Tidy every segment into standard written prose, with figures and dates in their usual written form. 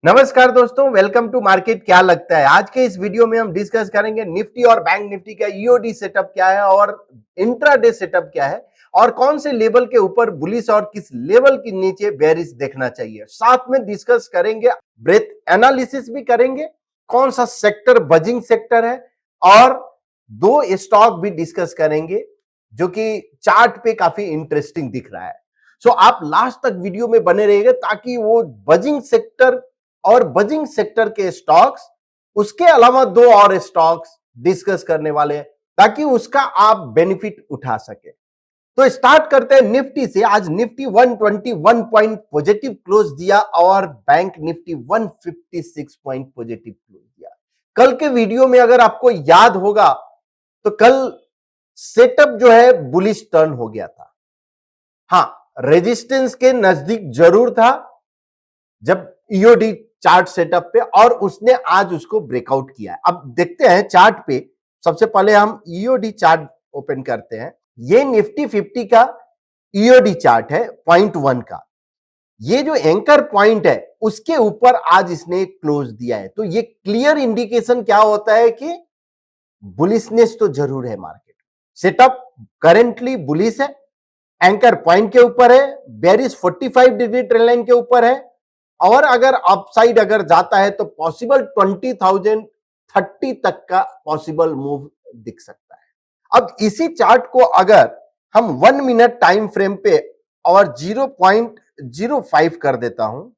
नमस्कार दोस्तों, welcome to market. क्या लगता है आज के इस वीडियो में हम डिस्कस करेंगे निफ्टी और बैंक निफ्टी का ईओडी सेटअप क्या है और इंट्राडे सेटअप क्या है और कौन से लेवल के ऊपर बुलिश और किस लेवल के नीचे बेरिश देखना चाहिए। साथ में डिस्कस करेंगे, ब्रेथ एनालिसिस भी करेंगे, कौन सा सेक्टर बजिंग सेक्टर है और दो स्टॉक भी डिस्कस करेंगे जो कि चार्ट पे काफी इंटरेस्टिंग दिख रहा है। सो आप लास्ट तक वीडियो में बने रहिएगा ताकि वो बजिंग सेक्टर और बजिंग सेक्टर के स्टॉक्स, उसके अलावा दो और स्टॉक्स डिस्कस करने वाले हैं ताकि उसका आप बेनिफिट उठा सके। तो स्टार्ट करते हैं निफ्टी से। आज निफ्टी 121 पॉइंट पॉजिटिव क्लोज दिया और bank Nifty 156 point positive close दिया। कल के वीडियो में अगर आपको याद होगा तो कल सेटअप जो है बुलिश टर्न हो गया था। हां, रेजिस्टेंस के नजदीक जरूर था जब ईओडी चार्ट सेटअप पे, और उसने आज उसको ब्रेकआउट किया है। अब देखते हैं चार्ट पे। सबसे पहले हम ईओडी चार्ट ओपन करते हैं। ये निफ्टी 50 का ईओडी चार्ट है पॉइंट 1 का। ये जो एंकर पॉइंट है उसके ऊपर आज इसने क्लोज दिया है, तो ये क्लियर इंडिकेशन क्या होता है कि बुलिशनेस तो जरूर है मार्केट। सेटअप करेंटली बुलिश है, एंकर पॉइंट के ऊपर है, बेरिश 45 डिग्री ट्रेंड लाइन के ऊपर है, और अगर अपसाइड अगर जाता है तो पॉसिबल 20,030 तक का पॉसिबल मूव दिख सकता है। अब इसी चार्ट को अगर हम 1 मिनट टाइम फ्रेम पे और 0.05 कर देता हूं,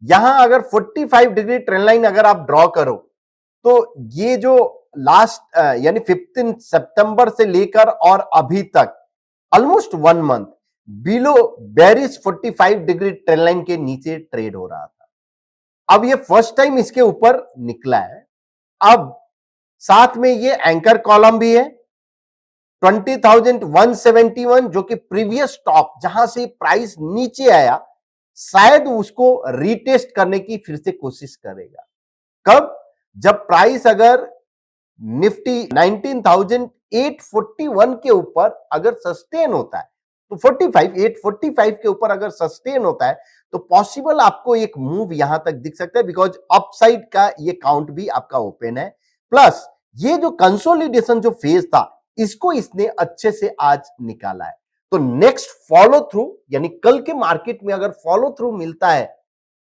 यहां अगर 45 डिग्री ट्रेंड लाइन अगर आप ड्रॉ करो तो ये जो लास्ट यानी 15 सितंबर से लेकर और अभी तक almost 1 month below bearish 45 degree trend line के नीचे ट्रेड हो रहा था। अब ये फर्स्ट टाइम इसके ऊपर निकला है। अब साथ में ये एंकर कॉलम भी है 20,171, जो कि प्रीवियस टॉप जहां से प्राइस नीचे आया, शायद उसको रीटेस्ट करने की फिर से कोशिश करेगा। कब? जब प्राइस अगर निफ्टी 19,841 के ऊपर अगर सस्टेन होता है तो 845 के ऊपर अगर सस्टेन होता है तो पॉसिबल आपको एक मूव यहां तक दिख सकता है, बिकॉज अपसाइड का ये काउंट भी आपका ओपन है। प्लस ये जो कंसोलिडेशन जो फेज था इसको इसने अच्छे से आज निकाला है। तो नेक्स्ट फॉलो थ्रू, यानी कल के मार्केट में अगर फॉलो थ्रू मिलता है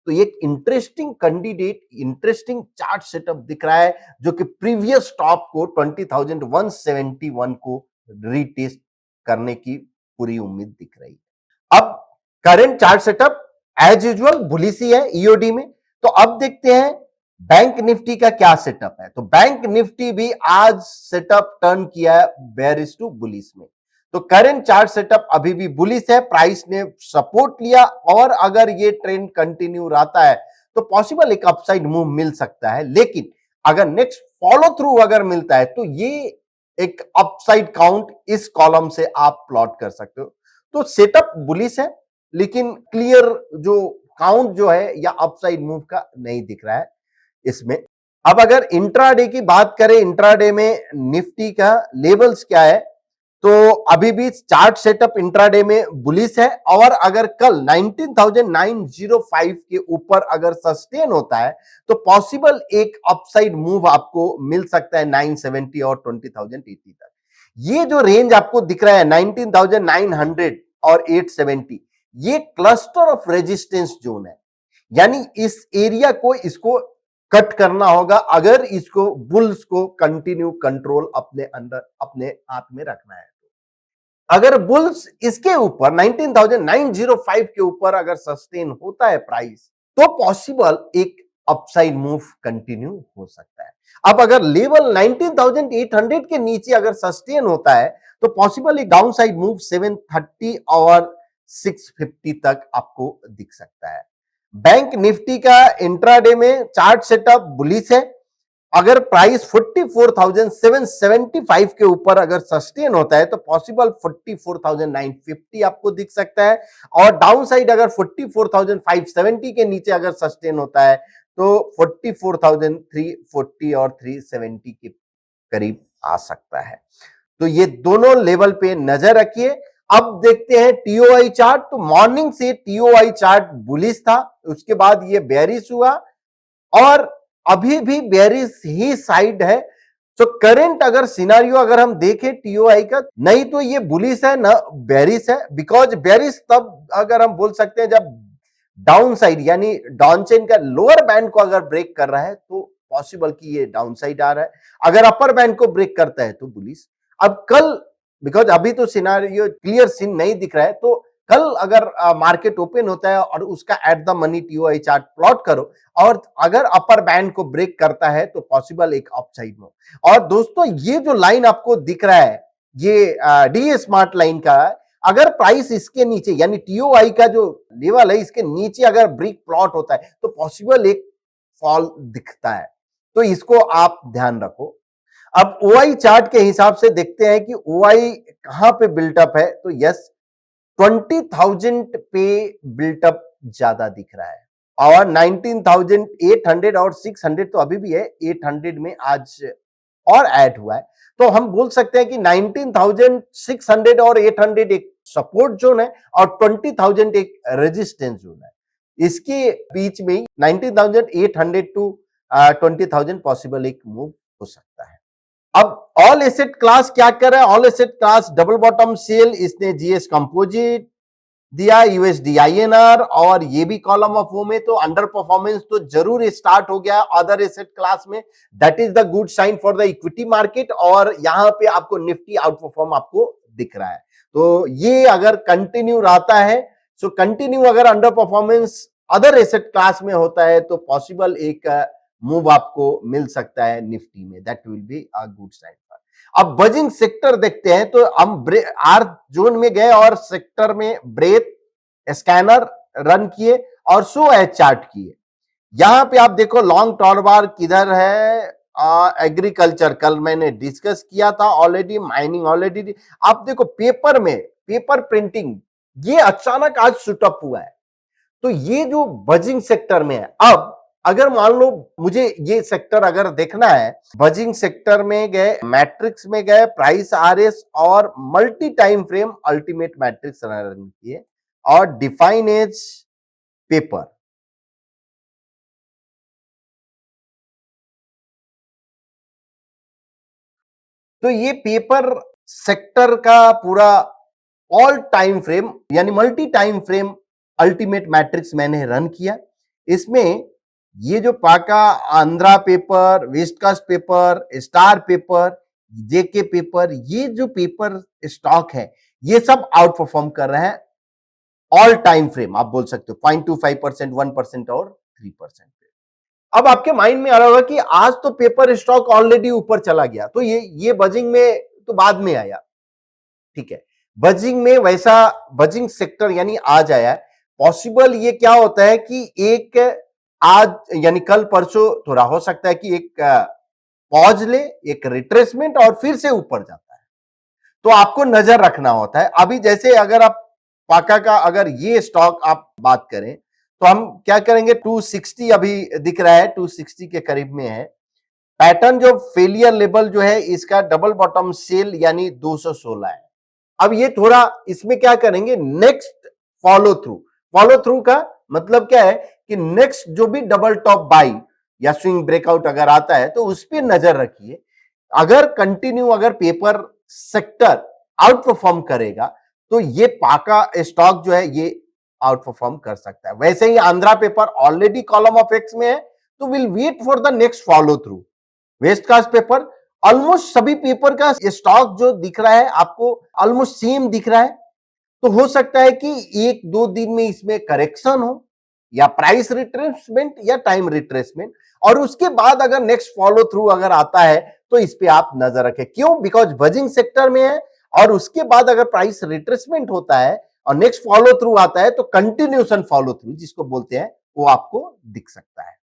तो एक interesting candidate, interesting chart setup दिख रहा है जो कि प्रीवियस टॉप को 20,171 को रीटेस्ट करने की पूरी उम्मीद दिख रही है। अब current chart setup as usual bullish ही है ईओडी में। तो अब देखते हैं बैंक निफ्टी का क्या सेटअप है। तो बैंक निफ्टी भी आज सेटअप टर्न किया है बेरिश टू बुलिश में। तो करंट चार्ट सेटअप अभी भी बुलिश है, प्राइस ने सपोर्ट लिया और अगर ये ट्रेंड कंटिन्यू रहता है तो पॉसिबल एक अपसाइड मूव मिल सकता है। लेकिन अगर नेक्स्ट फॉलो थ्रू अगर मिलता है तो ये एक अपसाइड काउंट इस कॉलम से आप प्लॉट कर सकते हो। तो सेटअप बुलिश है लेकिन क्लियर जो काउंट जो है या अपसाइड मूव का नहीं दिख रहा है इसमें। अब अगर इंट्राडे की बात करें, इंट्राडे में निफ्टी का लेवल्स क्या है, तो अभी भी चार्ट सेटअप इंट्राडे में बुलिश है और अगर कल 19,905 के ऊपर अगर सस्टेन होता है तो पॉसिबल एक अपसाइड मूव आपको मिल सकता है 970 और 20,080 तक। ये जो रेंज आपको दिख रहा है 19,900 और 870, ये क्लस्टर ऑफ रेजिस्टेंस जोन है, यानी इस एरिया को इसको कट करना होगा अगर इसको बुल्स को कंटिन्यू कंट्रोल अपने अंदर अपने हाथ में रखना है। अगर बुल्स इसके ऊपर 19,905 के ऊपर अगर सस्टेन होता है प्राइस तो पॉसिबल एक अपसाइड मूव कंटिन्यू हो सकता है। अब अगर लेवल 19,800 के नीचे अगर सस्टेन होता है तो पॉसिबल एक डाउनसाइड मूव 730 और 650 तक आपको दिख सकता है। बैंक निफ्टी का इंट्राडे में चार्ट सेटअप बुलिश है। अगर प्राइस 44,775 के ऊपर अगर सस्टेन होता है तो पॉसिबल 44,950 आपको दिख सकता है, और डाउन साइड अगर 44,570 के नीचे अगर सस्टेन होता है तो 44,340 और 370 के करीब आ सकता है। तो ये दोनों लेवल पे नजर रखिए अब देखते हैं टीओआई चार्ट। तो मॉर्निंग से टीओआई चार्ट बुलिश था, उसके बाद ये बेयरिश हुआ और अभी भी बेयरिश ही साइड है। तो करंट अगर सिनारियो अगर हम देखें टीओआई का, नहीं तो ये बुलिश है ना बेयरिश है। बिकॉज बेयरिश तब अगर हम बोल सकते हैं जब डाउन साइड यानी डाउन चेन का लोअर बैंड को अगर ब्रेक कर रहा है तो पॉसिबल कि ये डाउन साइड आ रहा है। अगर अपर बैंड को ब्रेक करता है तो बुलिश। अब कल, बिकॉज अभी तो सिनारियो क्लियर सीन नहीं दिख रहा है, तो कल अगर मार्केट ओपन होता है और उसका at the money TOI chart plot करो और अगर अपर बैंड को ब्रेक करता है तो पॉसिबल एक अपसाइड में। और दोस्तों ये जो लाइन आपको दिख रहा है ये डी स्मार्ट लाइन का, अगर प्राइस इसके नीचे यानी टीओआई का जो लेवल है इसके नीचे अगर ब्रेक प्लॉट होता है तो पॉसिबल एक फॉल दिखता है। तो इसको आप ध्यान रखो। अब ओआई चार्ट के हिसाब से देखते हैं कि ओआई कहां पे बिल्टअप है। तो यस, 20,000 पे बिल्टअप ज्यादा दिख रहा है और 19,800 और 600 तो अभी भी है, 800 में आज और ऐड हुआ है। तो हम बोल सकते हैं कि 19,600 और 800 एक सपोर्ट जोन है और 20,000 एक रेजिस्टेंस जोन है। इसके बीच में 19,800 टू 20,000 पॉसिबल एक मूव हो सकता है। अब ऑल एसेट क्लास क्या कर रहा है? All asset class double bottom sell, इसने जीएस कंपोजिट दिया, यूएसडी आईएनआर और ये भी कॉलम ऑफ वो में, तो अंडर परफॉर्मेंस तो जरूर स्टार्ट हो गया अदर एसेट क्लास में। That is the good sign for the equity market और यहां पे आपको निफ्टी आउट परफॉर्म आपको दिख रहा है। तो ये अगर कंटिन्यू रहता है, सो कंटिन्यू अगर under performance other asset class में होता है तो पॉसिबल एक मूव आपको मिल सकता है निफ्टी में। That will be a good sign. अब बजिंग सेक्टर देखते हैं तो हम आर जोन में गए और सेक्टर में ब्रेथ स्कैनर रन किए और सो एच चार्ट किए। यहां पे आप देखो लॉन्ग टॉरबार किधर है, एग्रीकल्चर कल मैंने डिस्कस किया था ऑलरेडी, माइनिंग ऑलरेडी। आप देखो पेपर में पेपर प्रिंटिंग ये अचानक आज शूटअप हुआ है। तो ये जो बजिंग सेक्टर में है, अब अगर मान लो मुझे ये सेक्टर अगर देखना है, बजिंग सेक्टर में गए, मैट्रिक्स में गए, प्राइस आरएस और multi time frame ultimate matrix run किए और डिफाइन एज पेपर। तो ये पेपर सेक्टर का पूरा ऑल टाइम फ्रेम यानी multi time frame ultimate matrix मैंने रन किया। इसमें ये जो पाका Andhra paper, west coast paper, star paper, JK paper, ये जो पेपर स्टॉक है ये सब आउट परफॉर्म कर रहे हैं ऑल टाइम फ्रेम। आप बोल सकते हो 0.25%, 1% और 3%। अब आपके माइंड में आ रहा होगा कि आज तो पेपर स्टॉक ऑलरेडी ऊपर चला गया, तो ये बजिंग में तो बाद में आया। ठीक है, बजिंग में वैसा बजिंग सेक्टर यानी आज आया है। पॉसिबल ये क्या होता है कि एक आज यानी कल परसों थोड़ा हो सकता है कि एक पॉज ले, एक रिट्रेसमेंट और फिर से ऊपर जाता है। तो आपको नजर रखना होता है। अभी जैसे अगर आप पाका का अगर ये स्टॉक आप बात करें तो हम क्या करेंगे, 260 अभी दिख रहा है, 260 के करीब में है। पैटर्न जो फेलियर लेवल जो है इसका डबल बॉटम सेल यानी 216 है। अब ये थोड़ा इसमें क्या करेंगे, next follow through. Follow through का मतलब क्या है कि नेक्स्ट जो भी डबल टॉप बाई या स्विंग ब्रेकआउट अगर आता है तो उस पर नजर रखिए। अगर कंटिन्यू अगर पेपर सेक्टर आउट परफॉर्म करेगा तो ये पाका स्टॉक जो है ये आउट परफॉर्म कर सकता है। वैसे ही Andhra paper already column of X में है तो will wait for the next follow through. West coast paper, almost सभी पेपर का स्टॉक जो दिख रहा है आपको ऑलमोस्ट सेम दिख रहा है। तो हो सकता है कि एक दो दिन में इसमें करेक्शन हो या प्राइस रिट्रेसमेंट या टाइम रिट्रेसमेंट, और उसके बाद अगर नेक्स्ट फॉलो थ्रू अगर आता है तो इस पे आप नजर रखें। क्यों? बिकॉज बजिंग सेक्टर में है और उसके बाद अगर प्राइस रिट्रेसमेंट होता है और नेक्स्ट फॉलो थ्रू आता है तो कंटिन्यूशन फॉलो थ्रू जिसको बोलते हैं वो आपको दिख सकता है।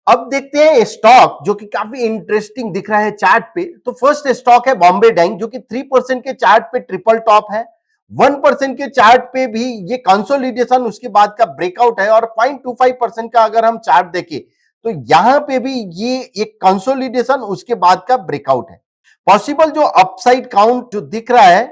अब देखते हैं स्टॉक जो कि काफी इंटरेस्टिंग दिख रहा है चार्ट पे। तो फर्स्ट स्टॉक है बॉम्बे डाइंग जो कि 3% के चार्ट पे ट्रिपल टॉप है, 1% के चार्ट पे भी ये कंसोलिडेशन उसके बाद का ब्रेकआउट है और 0.25% का अगर हम चार्ट देखें तो यहां पे भी ये एक कंसोलिडेशन उसके बाद का ब्रेकआउट है। पॉसिबल जो अपसाइड काउंट जो दिख रहा है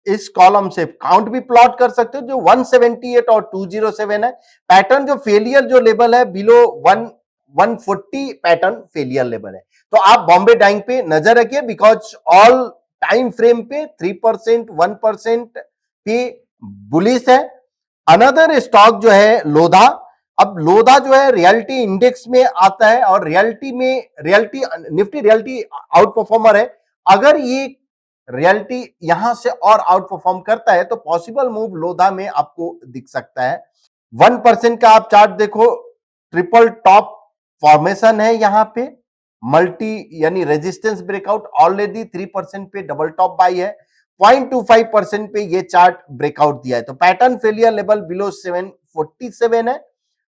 इस कॉलम से काउंट भी प्लॉट कर सकते हो जो 178 और 207 है। पैटर्न जो फेलियर जो लेवल है बिलो 140 पैटर्न फेलियर लेवल है। तो आप बॉम्बे डाइंग पे नजर रखिए बिकॉज ऑल टाइम फ्रेम पे 3% 1% पे बुलिश है। अनदर स्टॉक जो है लोधा। अब लोधा जो है रियलिटी इंडेक्स में आता है और reality Nifty reality out performer है। अगर ये रियलिटी यहां से और आउट परफॉर्म करता है तो पॉसिबल मूव लोधा में आपको दिख सकता है। 1% का आप चार्ट देखो, ट्रिपल टॉप फॉर्मेशन है यहां पे, मल्टी यानी रेजिस्टेंस ब्रेकआउट ऑलरेडी 3% पे डबल टॉप बाई है, 0.25% पे ये चार्ट ब्रेकआउट दिया है। तो पैटर्न फेलियर लेवल बिलो 747 है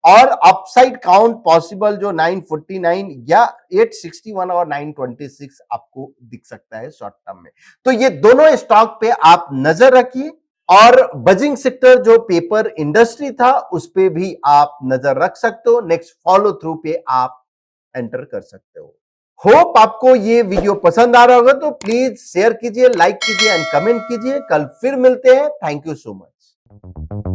और अपसाइड काउंट पॉसिबल जो 949 या 861 और 926 आपको दिख सकता है शॉर्ट टर्म में। तो ये दोनों स्टॉक पे आप नजर रखिए और बजिंग सेक्टर जो पेपर इंडस्ट्री था उस पे भी आप नजर रख सकते हो। नेक्स्ट फॉलो थ्रू पे आप एंटर कर सकते हो। होप आपको ये वीडियो पसंद आ रहा होगा तो प्लीज शेयर कीजिए, लाइक कीजिए एंड कमेंट कीजिए। कल फिर मिलते हैं। Thank you so much.